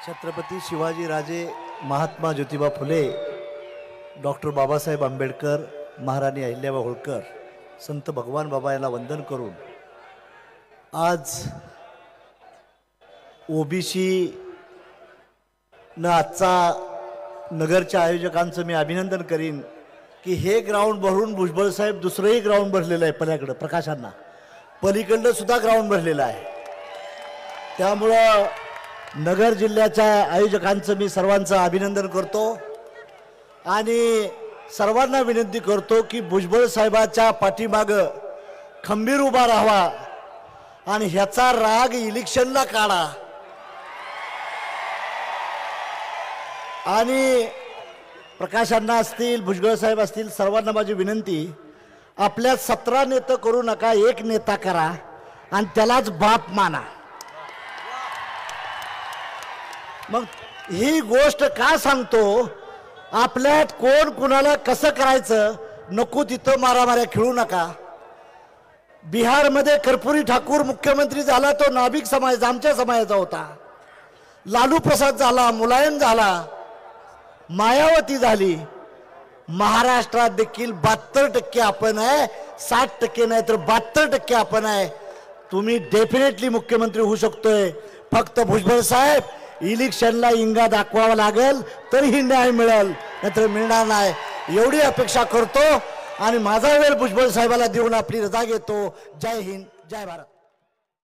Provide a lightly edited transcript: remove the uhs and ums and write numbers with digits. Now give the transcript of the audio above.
छत्रपती शिवाजी राजे, महात्मा ज्योतिबा फुले, डॉक्टर बाबासाहेब आंबेडकर, महाराणी अहिल्याबाई होळकर, संत भगवान बाबा यांना वंदन करून आज ओबीसी न आजचा नगरच्या आयोजकांचं मी अभिनंदन करीन की हे ग्राउंड भरून भुजबळ साहेब दुसरंही ग्राउंड भरलेलं आहे, पलीकडं प्रकाशांना पलीकडलं सुद्धा ग्राउंड भरलेलं आहे। त्यामुळं नगर जिल्ह्याच्या आयोजकांचं मी सर्वांचं अभिनंदन करतो आणि सर्वांना विनंती करतो की भुजबळ साहेबांच्या पाठीमागं खंबीर उभा राहावा आणि ह्याचा राग इलेक्शनला काढा। आणि प्रकाशांना असतील, भुजबळ साहेब असतील, सर्वांना माझी विनंती, आपल्या 17 नेते करू नका, एक नेता करा आणि त्यालाच बाप माना। मग ही गोष्ट का सांगतो, आपल्यात कोण कुणाला कसं करायचं नको तिथं मारामाऱ्या खेळू नका। बिहारमध्ये कर्पूरी ठाकूर मुख्यमंत्री झाला, तो नाभिक समाज आमच्या समाजाचा होता। लालू प्रसाद झाला, मुलायम झाला, मायावती झाली। महाराष्ट्रात देखील 72% आपण आहे, 60% नाही तर 72% आपण आहे। तुम्ही डेफिनेटली मुख्यमंत्री होऊ शकतोय, फक्त भुजबळ साहेब इलेक्शनला इंगा दाखवावा लागेल तरीही न्याय मिळेल, नाहीतर मिळणार नाही। एवढी अपेक्षा करतो आणि माझा वेळ भुजबळ साहेबाला देऊन आपली रजा घेतो। जय हिंद, जय भारत।